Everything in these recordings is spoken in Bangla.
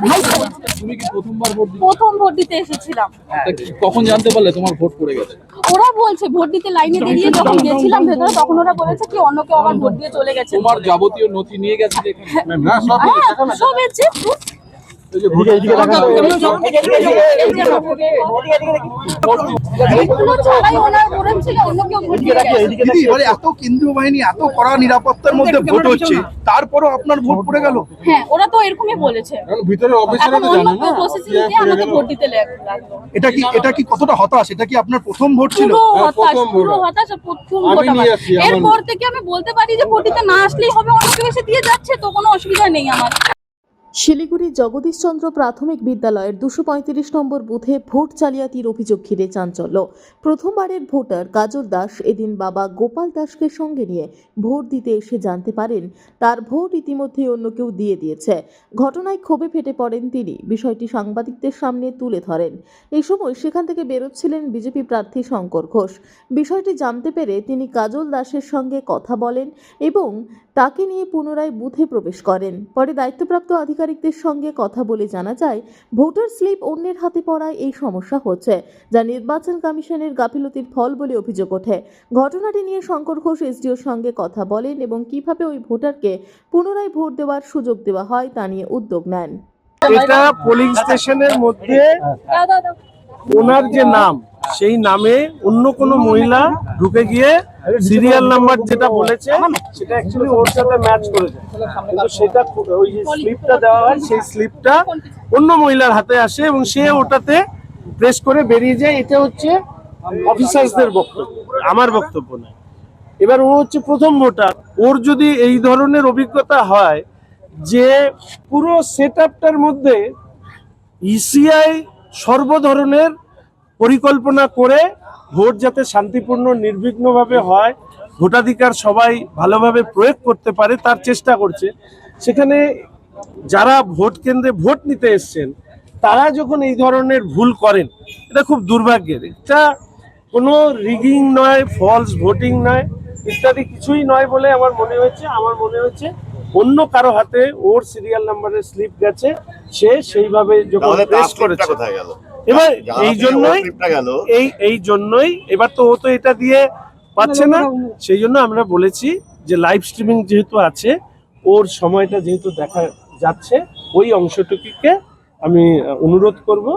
ভাই তুমি কি প্রথমবার ভোট দিতে? প্রথম ভোট দিতে এসেছিলাম। কখন জানতে পারলে তোমার ভোট পড়ে গেছে? ওরা বলছে ভোট দিতে লাইনে দাঁড়িয়ে যখন গেছিলাম ভেতরে তখন ওরা বলেছে কি অন্য কেউ আবার ভোট দিয়ে চলে গেছে। তোমার যাবতীয় নথি নিয়ে গেছে এখানে? না সব সব আছে। এত কেন্দ্রীয় বাহিনী এত কড়া নিরাপত্তার মধ্যে ভোট হচ্ছে তারপরও আপনার ভোট পড়ে গেল? হ্যাঁ ওরা তো এরকমই বলেছে। ভিতরে অফিসাররা তো জানে না আমাকে ভোট দিতে লাগলো। এটা কি কতটা হতাশ? এটা কি আপনার প্রথম ভোট ছিল? পুরো হতাশ প্রথম ভোট আমার। এরপর থেকে আমি বলতে পারি যে ভোট দিতে না আসলেই হবে, অনেক এসে দিয়ে যাচ্ছে তো কোনো অসুবিধা নেই আমার। শিলিগুড়ির জগদীশচন্দ্র প্রাথমিক বিদ্যালয়ের 235 নম্বর বুথে ভোট জালিয়াতির অভিযোগ ঘিরে চাঞ্চল্য। প্রথমবারের ভোটার কাজল দাস এদিন বাবা গোপাল দাসকে সঙ্গে নিয়ে ভোট দিতে এসে জানতে পারেন তার ভোট ইতিমধ্যে অন্য কেউ দিয়ে দিয়েছে। ঘটনায় ক্ষোভে ফেটে পড়েন তিনি, বিষয়টি সাংবাদিকদের সামনে তুলে ধরেন। এই সময় সেখান থেকে বেরোচ্ছিলেন বিজেপি প্রার্থী শঙ্কর ঘোষ। বিষয়টি জানতে পেরে তিনি কাজল দাসের সঙ্গে কথা বলেন এবং তাকে নিয়ে পুনরায় বুথে প্রবেশ করেন। পরে দায়িত্বপ্রাপ্ত আধিকারিকদের সঙ্গে কথা বলে জানা যায় ভোটার স্লিপ অন্যের হাতে পড়ায় এই সমস্যা হচ্ছে, যা নির্বাচন কমিশনের গাফিলতির ফল বলে অভিযোগ ওঠে। ঘটনাটি নিয়ে শঙ্কর ঘোষ এসডিওর সঙ্গে কথা বলেন এবং কিভাবে ওই ভোটারকে পুনরায় ভোট দেওয়ার সুযোগ দেওয়া হয় তা নিয়ে উদ্যোগ নেন। এটা পোলিং স্টেশনের মধ্যে ওনার যে নাম সেই নামে অন্য কোনো মহিলা ঢুকে গিয়ে সিরিয়াল নাম্বার যেটা বলেছে সেটা অ্যাকচুয়ালি ওর সাথে ম্যাচ করেছে, কিন্তু সেটা ওই যে স্লিপটা দেওয়া হয় সেই স্লিপটা অন্য মহিলার হাতে আসে এবং সে ওটাতে প্রেস করে বেরিয়ে যায়। এটা হচ্ছে অফিসার্সদের বক্তব্য, আমার বক্তব্য নয়। এবার ও হচ্ছে প্রথম ভোটার, ওর যদি এই ধরনের অভিজ্ঞতা হয় যে পুরো সেটআপটার মধ্যে ইসিআই সর্ব ধরনের পরিকল্পনা করে ভোট যাতে শান্তিপূর্ণ নির্বিঘ্নভাবে হয়, ভোটাধিকার সবাই ভালোভাবে প্রয়োগ করতে পারে তার চেষ্টা করছে, সেখানে যারা ভোট কেন্দ্রে ভোট নিতে এসছেন তারা যখন এই ধরনের ভুল করেন এটা খুব দুর্ভাগ্যের। এটা কোনো রিগিং নয়, ফলস ভোটিং নয়, ইত্যাদি কিছুই নয় বলে আমার মনে হচ্ছে অন্য কারো হাতে ওর সিরিয়াল নাম্বারের স্লিপ গেছে, সে সেইভাবে যখন প্রেস করেছে। এবার এই জন্যই এবার তো ও তো এটা দিয়ে পাচ্ছে না, সেই জন্য আমরা বলেছি যে লাইভ স্ট্রিমিং যেহেতু আছে, ওর সময়টা যেহেতু দেখা যাচ্ছে, ওই অংশটুকুকে আমি অনুরোধ করব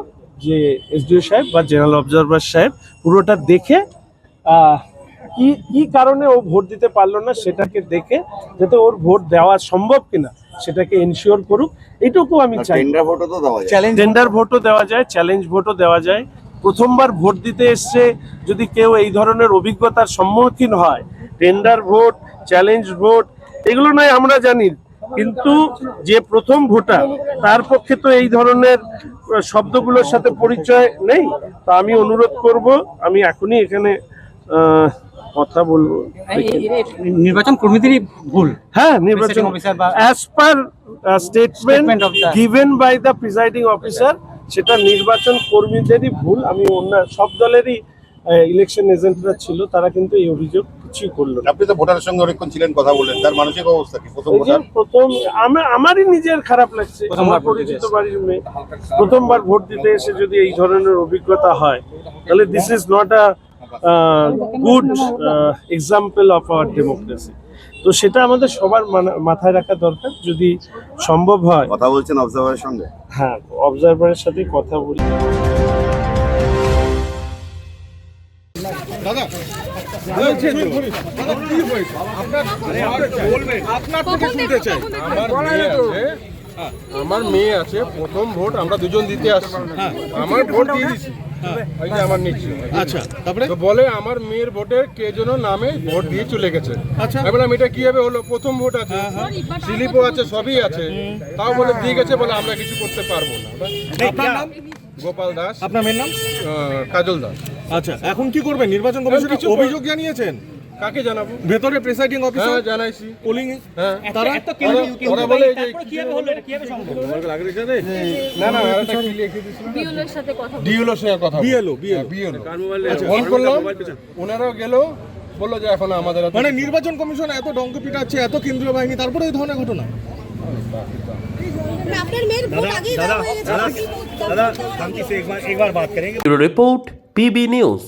যে এসডিও সাহেব বা জেনারেল অবজারভার সাহেব পুরোটা দেখে কি কারণে ও ভোট দিতে পারলো না সেটাকে দেখে যাতে ওর ভোট দেওয়া সম্ভব কিনা সেটাকে এনশিওর করুক, এইটুকু আমি চাই। টেন্ডার ভোটও দেওয়া যায়, চ্যালেঞ্জ ভোটও দেওয়া যায়। প্রথমবার ভোট দিতে এসছে যদি কেউ এই ধরনের অভিজ্ঞতার সম্মুখীন হয়, টেন্ডার ভোট, চ্যালেঞ্জ ভোট এগুলো নয় আমরা জানি, কিন্তু যে প্রথম ভোটার তার পক্ষে তো এই ধরনের শব্দগুলোর সাথে পরিচয় নেই। তা আমি অনুরোধ করব, আমি এখনই এখানে কথা বলবো, নির্বাচন কর্মীদেরই ভুল। হ্যাঁ, নির্বাচন as per statement given by the presiding officer, সেটা নির্বাচন কর্মীদেরই ভুল। আমি অন্য সব দলেরই ইলেকশন এজেন্টরা ছিল, তারা কিন্তু এই অভিযোগ কিছুই করলো না। আপনি তো ভোটারের সঙ্গে অনেকক্ষণ ছিলেন, কথা বলেন, তার মানসিক অবস্থা কি? প্রথম আমারই নিজের খারাপ লাগছে, আমার পরিচিত বাড়ির মেয়ে প্রথমবার ভোট দিতে এসে যদি এই ধরনের অভিজ্ঞতা হয় তাহলে this is not a good example of our democracy. তো সেটা আমাদের সবার মাথায় রাখা দরকার। যদি সম্ভব হয়, কথা বলছেন অবজারভারের সঙ্গে? হ্যাঁ, অবজারভারের সাথে কথা বলি। আমার মেয়ে আছে, প্রথম ভোট আমরা দুজন দিতে আসছি, আমার ভোট দিয়ে দিচ্ছি, আমার নিচ্ছি। আচ্ছা, তারপরে তো বলে আমার মেয়ের ভোটের কে যেন নামে ভোট দিয়ে চলে গেছে। আচ্ছা, আমি বললাম এটা কিভাবে হলো? প্রথম ভোট আছে, স্লিপও আছে, সবই আছে, তাও বলে দিয়ে গেছে, বলে আমরা কিছু করতে পারবো না। আপনার নাম? গোপাল দাস। আপনার মেয়ের নাম? কাজল দাস। আচ্ছা, এখন কি করবেন? নির্বাচন কমিশনে অভিযোগ জানিয়েছেন? কাকে জানাবো? ভেতরে প্রিসাইডিং অফিসার জানাইছি, পোলিং হ্যাঁ, তারা ওরা বলে যে কিভাবে হলো, এটা কিভাবে সম্ভব? না না, এটা কি লিখে দিয়েছিল? বিউলের সাথে কথা ডিউলোর সঙ্গে কথা বিএলও ফোন করলাম, ওনারাও গেল, বললো যে এখন আমাদের মানে নির্বাচন কমিশন এত ডঙ্ক পিটাচ্ছে, এত কেন্দ্রীয় বাহিনী, তারপরে এই ধরনের ঘটনা। আপনার মেয়ের ভোট আগেই দেওয়া হয়ে গেছে। Report PB news.